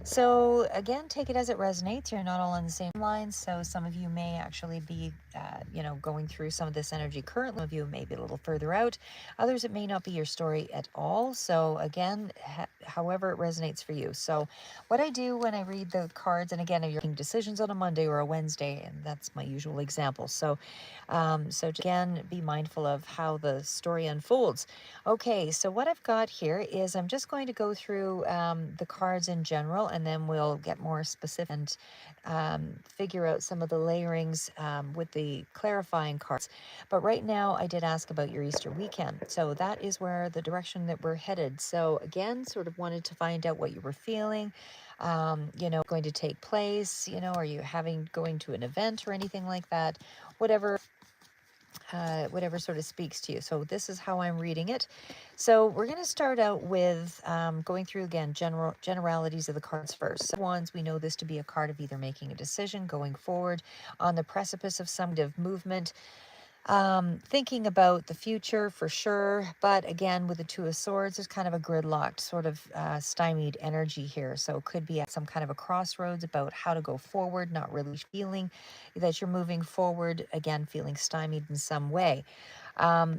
So again, take it as it resonates. You're not all on the same line. So some of you may actually be, going through some of this energy currently. Some of you may be a little further out. Others, it may not be your story at all. So again, however it resonates for you. So what I do when I read the cards, and again, if you're making decisions on a Monday or a Wednesday, and that's my usual example. So again, be mindful of how the story unfolds. Okay, so what I've got here is I'm just going to go through the cards in general, and then we'll get more specific and figure out some of the layerings with the clarifying cards. But right now, I did ask about your Easter weekend. So that is where the direction that we're headed. So again, sort of wanted to find out what you were feeling. Going to take place, are you going to an event or anything like that? Whatever sort of speaks to you. So this is how I'm reading it. So we're going to start out with going through again generalities of the cards first. So ones, we know this to be a card of either making a decision, going forward, on the precipice of some kind of movement, thinking about the future for sure. But again, with the Two of Swords, there's kind of a gridlocked, sort of stymied energy here. So it could be at some kind of a crossroads about how to go forward, not really feeling that you're moving forward, again, feeling stymied in some way.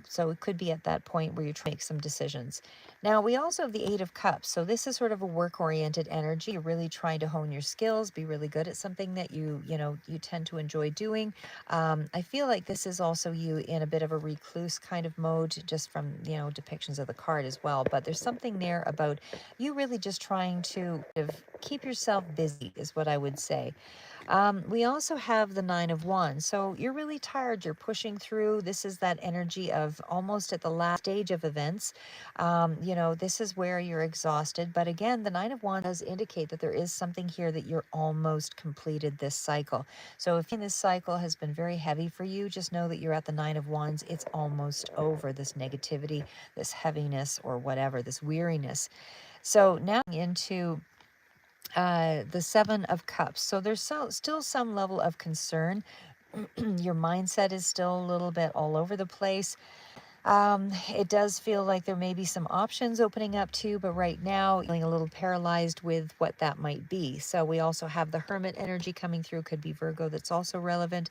So it could be at that point where you're trying to make some decisions. Now, we also have the Eight of Cups. So this is sort of a work-oriented energy. You're really trying to hone your skills, be really good at something that you tend to enjoy doing. I feel like this is also you in a bit of a recluse kind of mode, just from, depictions of the card as well. But there's something there about you really just trying to keep yourself busy, is what I would say. We also have the Nine of Wands. So you're really tired. You're pushing through. This is that energy of almost at the last stage of events. This is where you're exhausted. But again, the Nine of Wands does indicate that there is something here that you're almost completed this cycle. So if this cycle has been very heavy for you, just know that you're at the Nine of Wands. It's almost over, this negativity, this heaviness, or whatever, this weariness. So now into the Seven of Cups. So there's still some level of concern. Your mindset is still a little bit all over the place. It does feel like there may be some options opening up too, but right now feeling a little paralyzed with what that might be. So we also have the Hermit energy coming through, could be Virgo, that's also relevant.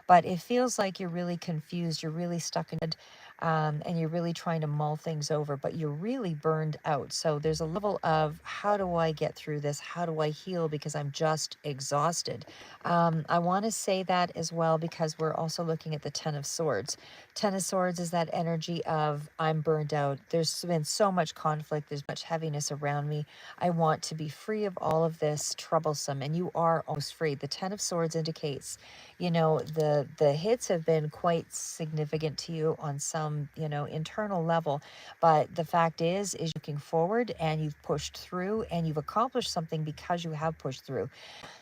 But it feels like you're really confused, you're really stuck in it, and you're really trying to mull things over, but you're really burned out. So there's a level of, how do I get through this? How do I heal? Because I'm just exhausted. I want to say that as well because we're also looking at the Ten of Swords. Ten of Swords is that energy of, I'm burned out. There's been so much conflict. There's much heaviness around me. I want to be free of all of this troublesome. And you are almost free. The Ten of Swords indicates, the hits have been quite significant to you on some, internal level. But the fact is looking forward, and you've pushed through, and you've accomplished something because you have pushed through.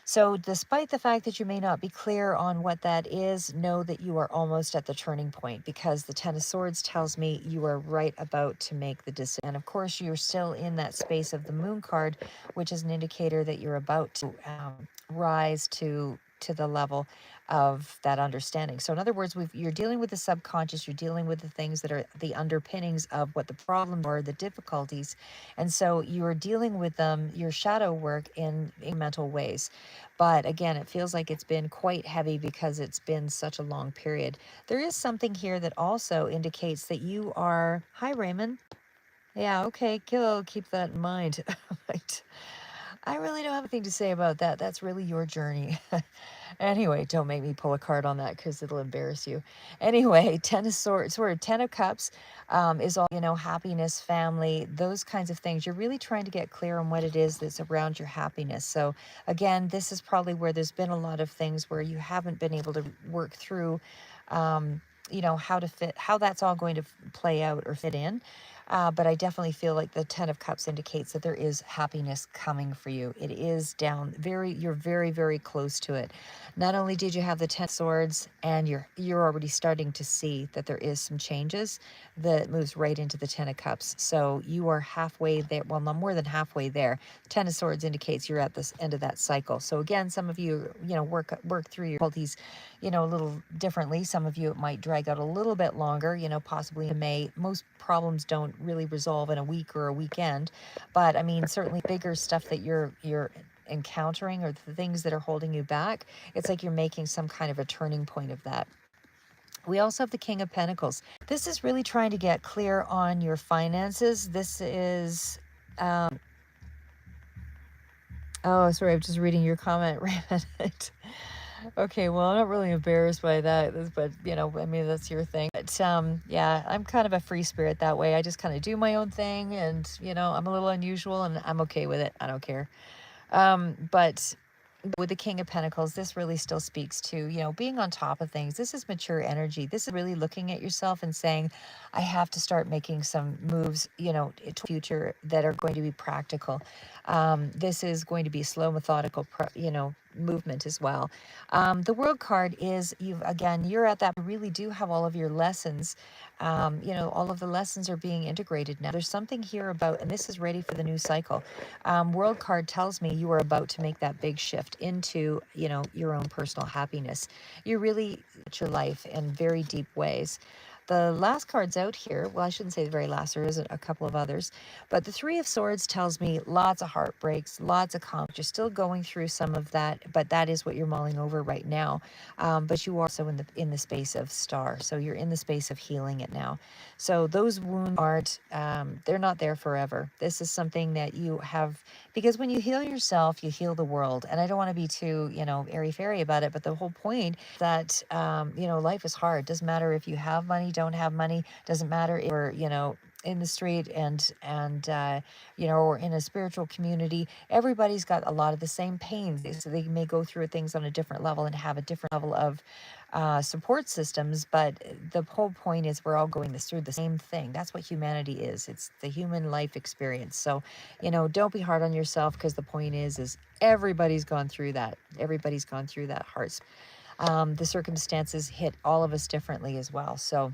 So, despite the fact that you may not be clear on what that is, know that you are almost at the turning point, because the Ten of Swords tells me you are right about to make the decision. And of course, you're still in that space of the Moon card, which is an indicator that you're about to rise to the level of that understanding. So in other words, you're dealing with the subconscious, you're dealing with the things that are the underpinnings of what the problems are, the difficulties. And so you're dealing with them, your shadow work in mental ways. But again, it feels like it's been quite heavy because it's been such a long period. There is something here that also indicates that you are, hi Raymond. Yeah, okay, keep that in mind. Right. I really don't have anything to say about that. That's really your journey. Anyway, don't make me pull a card on that because it'll embarrass you. Anyway, Ten of Swords, Ten of Cups is all, happiness, family, those kinds of things. You're really trying to get clear on what it is that's around your happiness. So again, this is probably where there's been a lot of things where you haven't been able to work through, how that's all going to play out or fit in. But I definitely feel like the Ten of Cups indicates that there is happiness coming for you. It is you're very, very close to it. Not only did you have the Ten of Swords, and you're already starting to see that there is some changes that moves right into the Ten of Cups. So you are halfway there. Well, not more than halfway there. Ten of Swords indicates you're at this end of that cycle. So again, some of you, work through your difficulties, a little differently. Some of you, it might drag out a little bit longer, possibly in May. Most problems don't really resolve in a week or a weekend, but I mean, certainly bigger stuff that you're encountering or the things that are holding you back, it's like you're making some kind of a turning point of that. We also have the King of Pentacles. This is really trying to get clear on your finances. This is, oh, sorry, I'm just reading your comment, Raymond. Okay, well, I'm not really embarrassed by that, but I mean, that's your thing. But yeah, I'm kind of a free spirit that way. I just kind of do my own thing, and I'm a little unusual, and I'm okay with it. I don't care. But with the King of Pentacles, this really still speaks to, being on top of things. This is mature energy. This is really looking at yourself and saying, I have to start making some moves, to the future that are going to be practical. This is going to be slow, methodical, movement as well. The World card is, you're at that, you really do have all of your lessons. All of the lessons are being integrated now. There's something here about, and this is ready for the new cycle. World card tells me you are about to make that big shift into, your own personal happiness. You really your life in very deep ways. The last card's out here. Well, I shouldn't say the very last. There is a couple of others. But the Three of Swords tells me lots of heartbreaks, lots of conflict. You're still going through some of that, but that is what you're mulling over right now. But you are also in the space of star. So you're in the space of healing it now. So those wounds aren't, they're not there forever. This is something that you have, because when you heal yourself, you heal the world. And I don't want to be too, airy-fairy about it, but the whole point that, life is hard. Doesn't matter if you have money, don't have money, doesn't matter if you're, in the street and or in a spiritual community. Everybody's got a lot of the same pains, so they may go through things on a different level and have a different level of support systems, but the whole point is we're all going through the same thing. That's what humanity is. It's the human life experience. So don't be hard on yourself, because the point is everybody's gone through that. Everybody's gone through that. Hearts, the circumstances hit all of us differently as well. So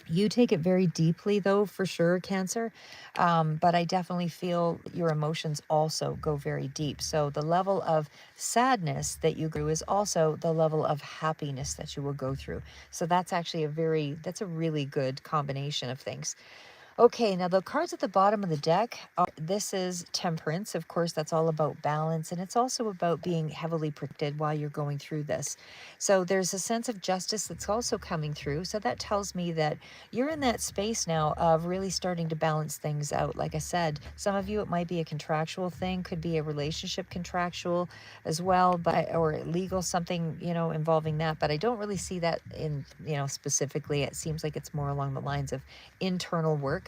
you take it very deeply, though, for sure, Cancer. But I definitely feel your emotions also go very deep. So the level of sadness that you go through is also the level of happiness that you will go through. So that's actually that's a really good combination of things. Okay, now the cards at the bottom of the deck, this is Temperance. Of course, that's all about balance, and it's also about being heavily protected while you're going through this. So there's a sense of justice that's also coming through. So that tells me that you're in that space now of really starting to balance things out. Like I said, some of you, it might be a contractual thing, could be a relationship contractual as well, but or legal, something, involving that. But I don't really see that in, specifically. It seems like it's more along the lines of internal work.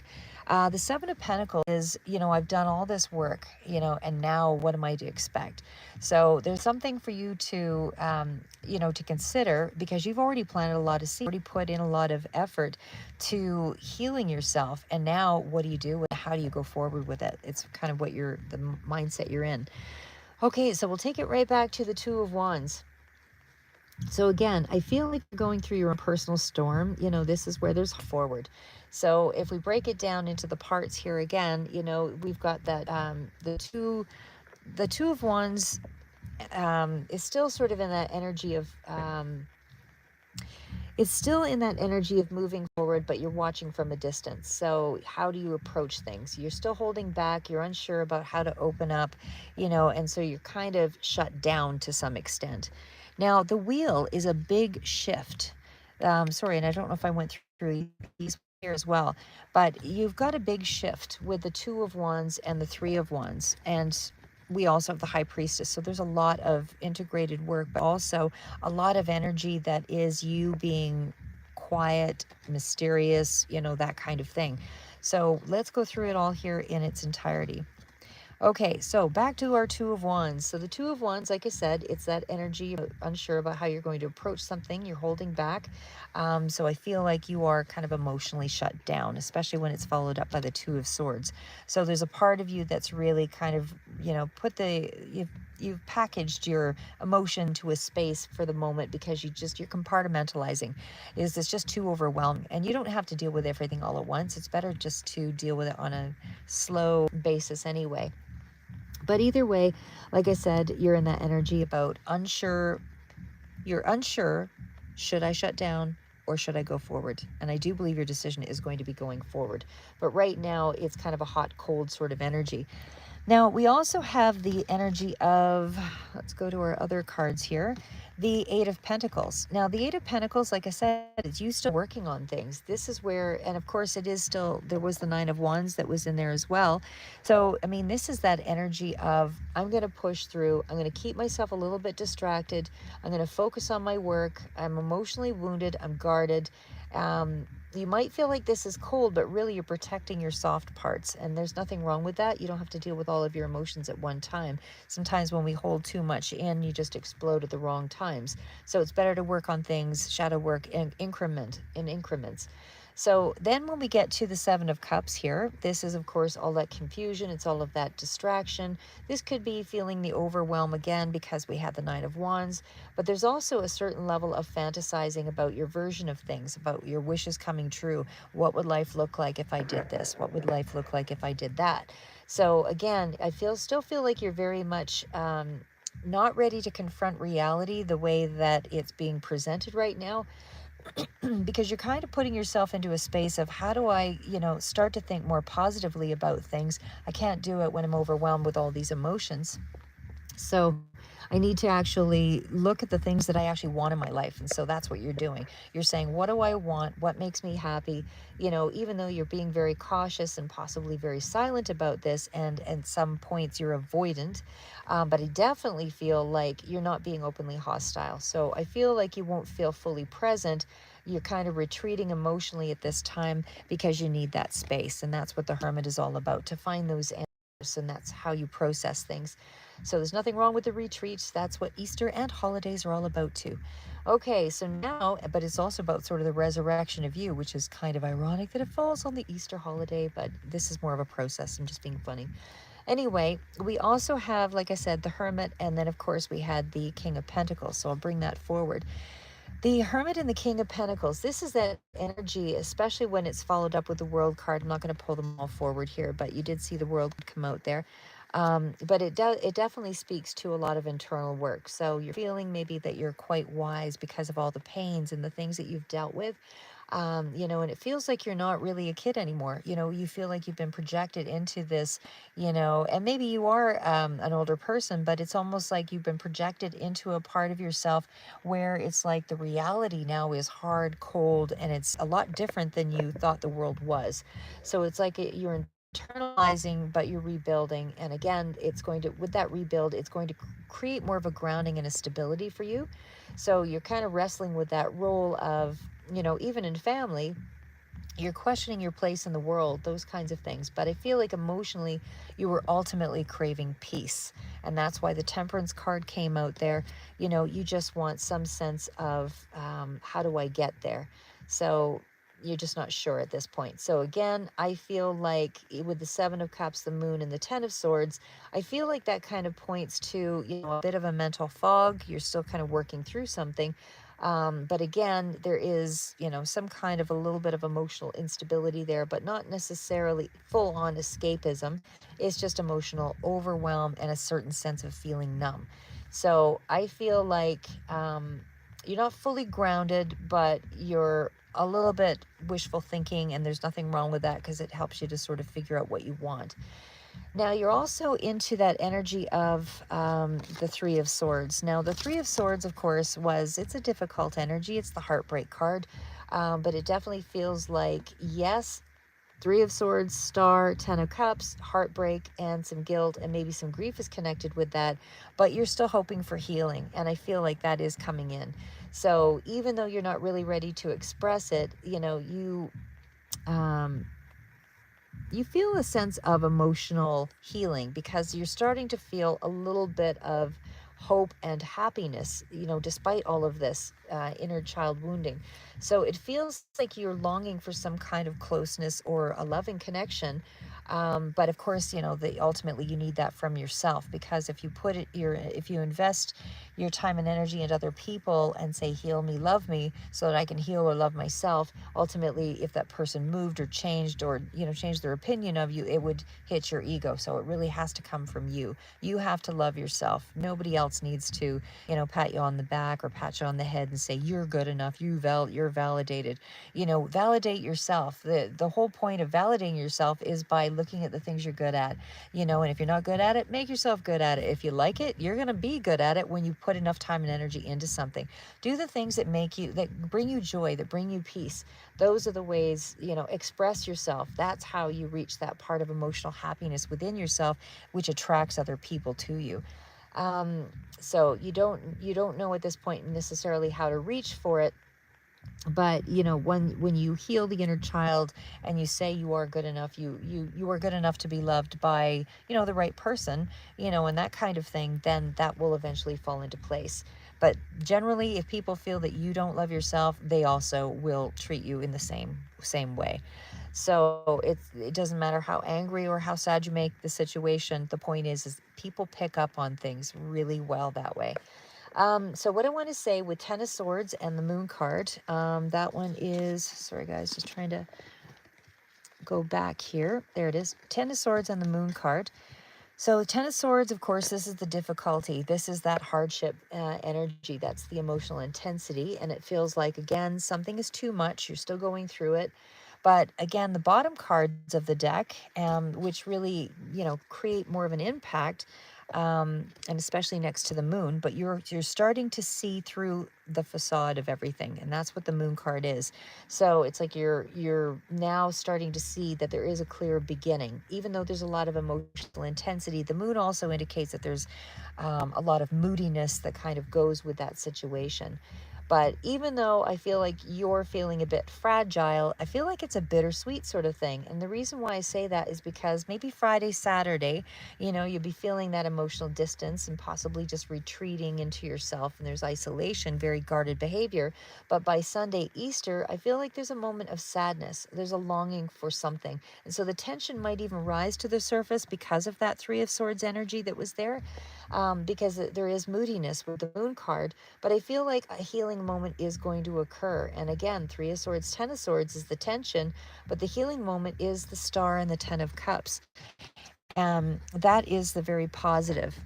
The Seven of Pentacles is, I've done all this work, and now what am I to expect? So there's something for you to, to consider, because you've already planted a lot of seeds, already put in a lot of effort to healing yourself. And now what do you do? How do you go forward with it? It's kind of the mindset you're in. Okay, so we'll take it right back to the Two of Wands. So again, I feel like you're going through your own personal storm. This is where there's forward. So if we break it down into the parts here again, we've got that the two of Wands is still sort of in that energy of it's still in that energy of moving forward, but you're watching from a distance. So how do you approach things? You're still holding back. You're unsure about how to open up, and so you're kind of shut down to some extent. Now, the Wheel is a big shift. Sorry, and I don't know if I went through these here as well, but you've got a big shift with the Two of Wands and the Three of Wands. And we also have the High Priestess. So there's a lot of integrated work, but also a lot of energy that is you being quiet, mysterious, that kind of thing. So let's go through it all here in its entirety. Okay, so back to our Two of Wands. So the Two of Wands, like I said, it's that energy, unsure about how you're going to approach something, you're holding back. So I feel like you are kind of emotionally shut down, especially when it's followed up by the Two of Swords. So there's a part of you that's really kind of, you've packaged your emotion to a space for the moment, because you're compartmentalizing. It's just too overwhelming, and you don't have to deal with everything all at once. It's better just to deal with it on a slow basis anyway. But either way, like I said, you're in that energy about unsure. You're unsure, should I shut down or should I go forward? And I do believe your decision is going to be going forward. But right now, it's kind of a hot, cold sort of energy. Now, we also have the energy of, let's go to our other cards here, the Eight of Pentacles. Now, the Eight of Pentacles, like I said, is you still working on things. This is where, and of course, it is still, there was the Nine of Wands that was in there as well. So, I mean, this is that energy of, I'm going to push through. I'm going to keep myself a little bit distracted. I'm going to focus on my work. I'm emotionally wounded. I'm guarded. You might feel like this is cold, but really you're protecting your soft parts, and there's nothing wrong with that. You don't have to deal with all of your emotions at one time. Sometimes when we hold too much in, you just explode at the wrong times. So it's better to work on things, shadow work in increments. So then when we get to the Seven of Cups here, this is of course all that confusion. It's all of that distraction. This could be feeling the overwhelm again because we had the Nine of Wands, but there's also a certain level of fantasizing about your version of things, about your wishes coming true. What would life look like if I did this? What would life look like if I did that? So again, I still feel like you're very much not ready to confront reality the way that it's being presented right now, because you're kind of putting yourself into a space of, how do I, start to think more positively about things? I can't do it when I'm overwhelmed with all these emotions. So I need to actually look at the things that I actually want in my life. And so that's what you're doing. You're saying, what do I want? What makes me happy? Even though you're being very cautious and possibly very silent about this, and at some points you're avoidant, but I definitely feel like you're not being openly hostile. So I feel like you won't feel fully present. You're kind of retreating emotionally at this time because you need that space. And that's what the Hermit is all about, to find those answers. And that's how you process things. So there's nothing wrong with the retreats. That's what Easter and holidays are all about too. Okay, so now, but it's also about sort of the resurrection of you, which is kind of ironic that it falls on the Easter holiday, but this is more of a process. I'm just being funny. Anyway, we also have, like I said, the Hermit, and then of course we had the King of Pentacles. So I'll bring that forward. The Hermit and the King of Pentacles, this is that energy, especially when it's followed up with the World card. I'm not going to pull them all forward here, but you did see the World come out there. But it definitely speaks to a lot of internal work. So you're feeling maybe that you're quite wise because of all the pains and the things that you've dealt with. And it feels like you're not really a kid anymore. You feel like you've been projected into this, and maybe you are an older person, but it's almost like you've been projected into a part of yourself where it's like the reality now is hard, cold, and it's a lot different than you thought the world was. So it's like you're internalizing, but you're rebuilding. And again, it's going to, with that rebuild, it's going to create more of a grounding and a stability for you. So you're kind of wrestling with that role of, even in family, you're questioning your place in the world, those kinds of things. But I feel like emotionally, you were ultimately craving peace. And that's why the Temperance card came out there. You just want some sense of, how do I get there? So you're just not sure at this point. So again, I feel like with the Seven of Cups, the Moon, and the Ten of Swords, I feel like that kind of points to, a bit of a mental fog. You're still kind of working through something. But again, there is, some kind of a little bit of emotional instability there, but not necessarily full on escapism. It's just emotional overwhelm and a certain sense of feeling numb. So I feel like you're not fully grounded, but you're a little bit wishful thinking, and there's nothing wrong with that because it helps you to sort of figure out what you want. Now, you're also into that energy of the Three of Swords. Now, the Three of Swords, of course, it's a difficult energy. It's the heartbreak card, but it definitely feels like, yes, Three of Swords, Star, Ten of Cups, heartbreak, and some guilt, and maybe some grief is connected with that, but you're still hoping for healing, and I feel like that is coming in. So even though you're not really ready to express it, um, you feel a sense of emotional healing because you're starting to feel a little bit of hope and happiness, despite all of this inner child wounding. So it feels like you're longing for some kind of closeness or a loving connection. But of course, ultimately you need that from yourself, because if you invest your time and energy into other people and say, heal me, love me, so that I can heal or love myself, ultimately, if that person moved or changed or, changed their opinion of you, it would hit your ego. So it really has to come from you. You have to love yourself. Nobody else needs to, pat you on the back or pat you on the head and say, you're good enough. You're validated. Validate yourself. The whole point of validating yourself is by looking at the things you're good at, and if you're not good at it, make yourself good at it. If you like it, you're going to be good at it when you put enough time and energy into something. Do the things that bring you joy, that bring you peace. Those are the ways, express yourself. That's how you reach that part of emotional happiness within yourself, which attracts other people to you. Um, so you don't know at this point necessarily how to reach for it, but when you heal the inner child and you say you are good enough, you are good enough to be loved by the right person, and that kind of thing, then that will eventually fall into place. But generally, if people feel that you don't love yourself, they also will treat you in the same way. So it doesn't matter how angry or how sad you make the situation. The point is people pick up on things really well that way. So what I want to say with Ten of Swords and the Moon card, that one is, sorry guys, just trying to go back here. There it is. Ten of Swords and the Moon card. So Ten of Swords, of course, this is the difficulty. This is that hardship energy. That's the emotional intensity. And it feels like, again, something is too much. You're still going through it. But again, the bottom cards of the deck, which really, create more of an impact, and especially next to the moon, but you're starting to see through the facade of everything, and that's what the Moon card is. So it's like you're now starting to see that there is a clear beginning, even though there's a lot of emotional intensity. The moon also indicates that there's a lot of moodiness that kind of goes with that situation. But even though I feel like you're feeling a bit fragile, I feel like it's a bittersweet sort of thing. And the reason why I say that is because maybe Friday, Saturday, you'll be feeling that emotional distance and possibly just retreating into yourself, and there's isolation, very guarded behavior. But by Sunday, Easter, I feel like there's a moment of sadness. There's a longing for something. And so the tension might even rise to the surface because of that Three of Swords energy that was there, because there is moodiness with the Moon card. But I feel like a healing moment is going to occur. And again, Three of Swords, Ten of Swords is the tension, but the healing moment is the Star and the Ten of Cups. That is the very positive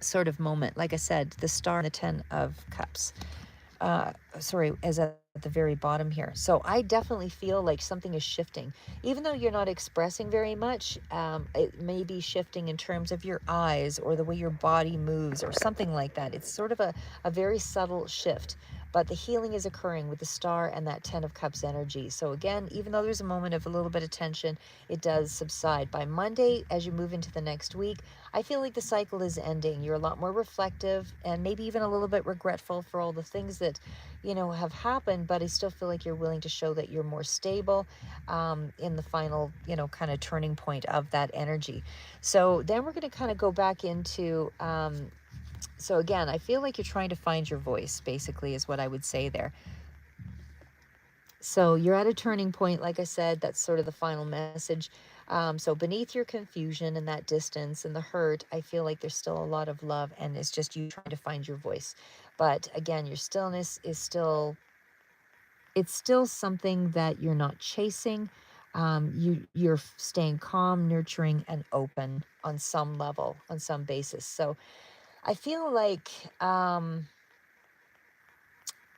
sort of moment. Like I said, the Star and the Ten of Cups. Sorry, as at the very bottom here. So I definitely feel like something is shifting. Even though you're not expressing very much, it may be shifting in terms of your eyes or the way your body moves or something like that. It's sort of a very subtle shift. But the healing is occurring with the Star and that Ten of Cups energy. So again, even though there's a moment of a little bit of tension, it does subside. By Monday, as you move into the next week, I feel like the cycle is ending. You're a lot more reflective and maybe even a little bit regretful for all the things that, have happened, but I still feel like you're willing to show that you're more stable in the final, kind of turning point of that energy. So then we're going to kind of go back into, so again, I feel like you're trying to find your voice, basically, is what I would say there. So you're at a turning point, like I said, that's sort of the final message. So beneath your confusion and that distance and the hurt, I feel like there's still a lot of love, and it's just you trying to find your voice. But again, your stillness is it's still something that you're not chasing. You're staying calm, nurturing, and open on some level, on some basis. So I feel like,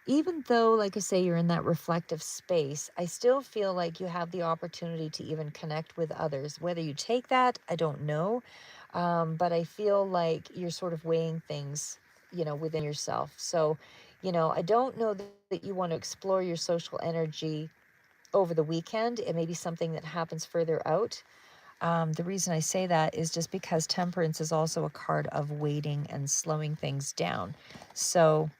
even though, like I say, you're in that reflective space, I still feel like you have the opportunity to even connect with others. Whether you take that, I don't know. But I feel like you're sort of weighing things, within yourself. So, I don't know that you want to explore your social energy over the weekend. It may be something that happens further out. The reason I say that is just because Temperance is also a card of waiting and slowing things down. So,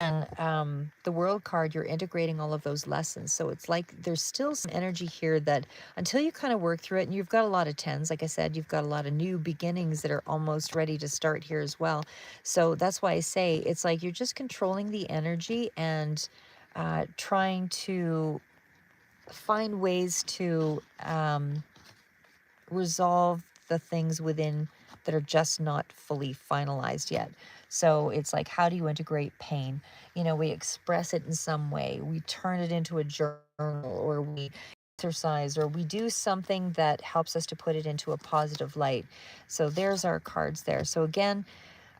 and the World card, you're integrating all of those lessons. So it's like there's still some energy here that until you kind of work through it, and you've got a lot of tens, like I said, you've got a lot of new beginnings that are almost ready to start here as well. So that's why I say it's like you're just controlling the energy and trying to find ways to resolve the things within that are just not fully finalized yet. So it's like, how do you integrate pain? We express it in some way. We turn it into a journal, or we exercise, or we do something that helps us to put it into a positive light. So there's our cards there. So again,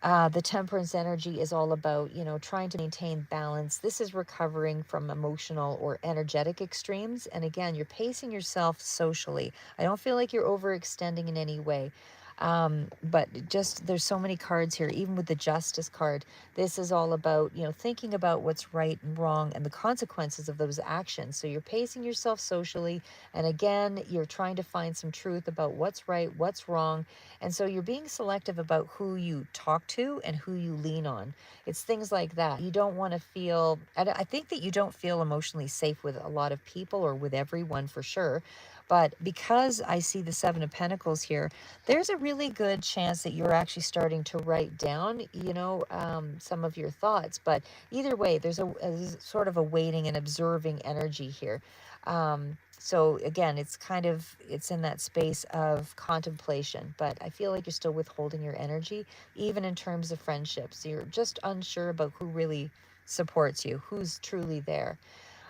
The temperance energy is all about, trying to maintain balance. This is recovering from emotional or energetic extremes. And again, you're pacing yourself socially. I don't feel like you're overextending in any way. But just there's so many cards here, even with the justice card. This is all about, thinking about what's right and wrong and the consequences of those actions. So you're pacing yourself socially. And again, you're trying to find some truth about what's right, what's wrong. And so you're being selective about who you talk to and who you lean on. It's things like that. You don't want to feel, I think that you don't feel emotionally safe with a lot of people or with everyone for sure. But because I see the Seven of Pentacles here, there's a really good chance that you're actually starting to write down, some of your thoughts. But either way, there's a sort of a waiting and observing energy here. So again, it's in that space of contemplation, but I feel like you're still withholding your energy, even in terms of friendships. You're just unsure about who really supports you, who's truly there.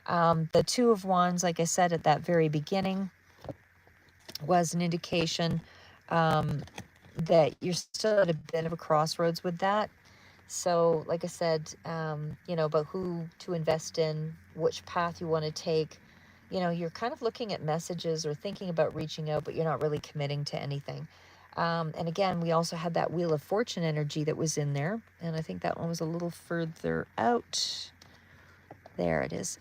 The Two of Wands, like I said at that very beginning, was an indication that you're still at a bit of a crossroads with that. So, like I said, about who to invest in, which path you want to take. You're kind of looking at messages or thinking about reaching out, but you're not really committing to anything. And again, we also had that Wheel of Fortune energy that was in there. And I think that one was a little further out. There it is.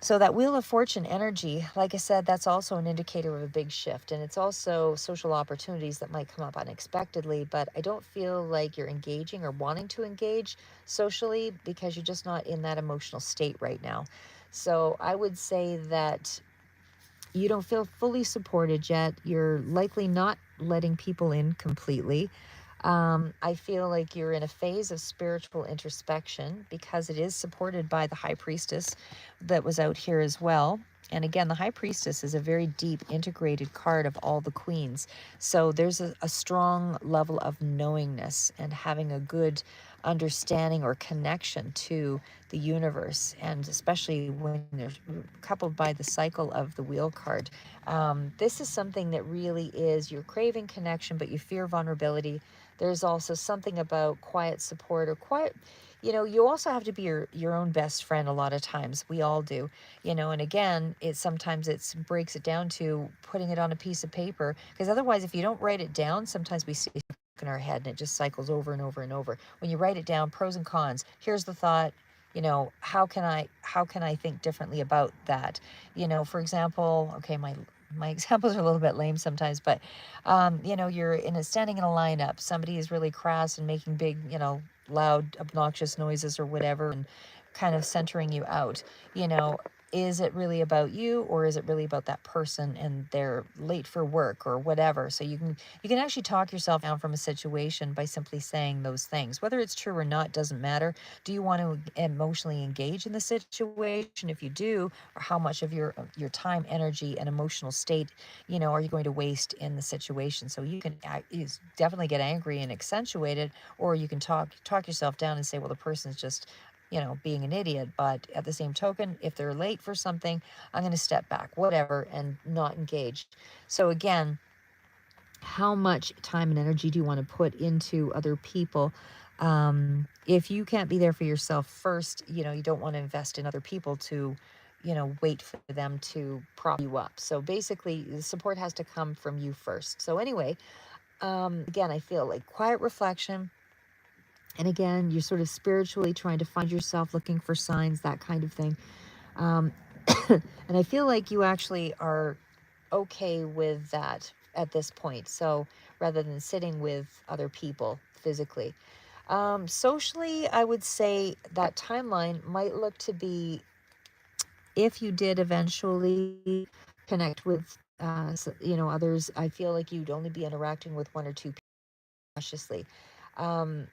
So that Wheel of Fortune energy, like I said, that's also an indicator of a big shift. And it's also social opportunities that might come up unexpectedly, but I don't feel like you're engaging or wanting to engage socially because you're just not in that emotional state right now. So I would say that you don't feel fully supported yet. You're likely not letting people in completely. I feel like you're in a phase of spiritual introspection because it is supported by the High Priestess that was out here as well. And again, the High Priestess is a very deep, integrated card of all the queens. So there's a strong level of knowingness and having a good understanding or connection to the universe. And especially when they're coupled by the cycle of the Wheel card. This is something that really is you're craving connection, but you fear vulnerability. There's also something about quiet support or quiet, you also have to be your own best friend a lot of times. We all do, and again, sometimes it breaks it down to putting it on a piece of paper, because otherwise, if you don't write it down, sometimes we see it in our head and it just cycles over and over and over. When you write it down, pros and cons, here's the thought, how can I think differently about that? For example, okay, my examples are a little bit lame sometimes, but you're standing in a lineup. Somebody is really crass and making big, loud, obnoxious noises or whatever, and kind of centering you out. You know, is it really about you, or is it really about that person and they're late for work or whatever? So you can actually talk yourself down from a situation by simply saying those things. Whether it's true or not doesn't matter. Do you want to emotionally engage in the situation? If you do, or how much of your time, energy, and emotional state, are you going to waste in the situation? So you can definitely get angry and accentuate it, or you can talk yourself down and say, well, the person's just being an idiot. But at the same token, if they're late for something, I'm going to step back, whatever, and not engage. So again, how much time and energy do you want to put into other people? If you can't be there for yourself first, you don't want to invest in other people to, wait for them to prop you up. So basically, the support has to come from you first. So anyway, again, I feel like quiet reflection. And again, you're sort of spiritually trying to find yourself, looking for signs, that kind of thing. Um, and I feel like you actually are okay with that at this point. So rather than sitting with other people physically, socially, I would say that timeline might look to be, if you did eventually connect with, others, I feel like you'd only be interacting with one or two people cautiously. Um,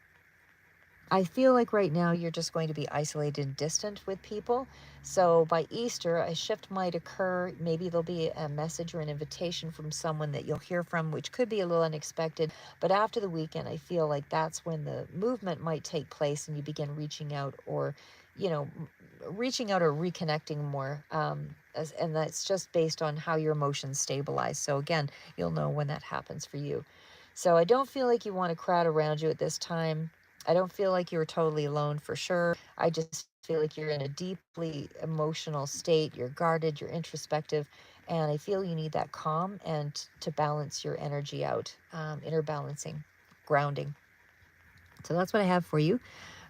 I feel like right now you're just going to be isolated and distant with people. So by Easter, a shift might occur. Maybe there'll be a message or an invitation from someone that you'll hear from, which could be a little unexpected. But after the weekend, I feel like that's when the movement might take place and you begin reaching out, or, reaching out or reconnecting more. And that's just based on how your emotions stabilize. So again, you'll know when that happens for you. So I don't feel like you want a crowd around you at this time. I don't feel like you're totally alone for sure. I just feel like you're in a deeply emotional state. You're guarded, you're introspective, and I feel you need that calm and to balance your energy out, inner balancing, grounding. So that's what I have for you.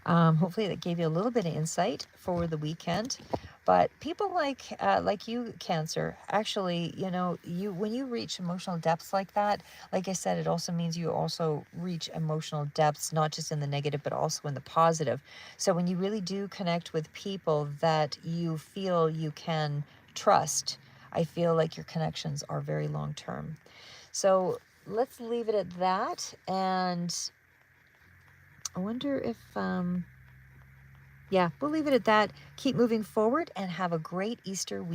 Hopefully that gave you a little bit of insight for the weekend. But people like you, Cancer, actually, you know, you when you reach emotional depths like that, like I said, it also means you also reach emotional depths, not just in the negative, but also in the positive. So when you really do connect with people that you feel you can trust, I feel like your connections are very long term. So let's leave it at that. And I wonder if yeah, we'll leave it at that. Keep moving forward and have a great Easter week.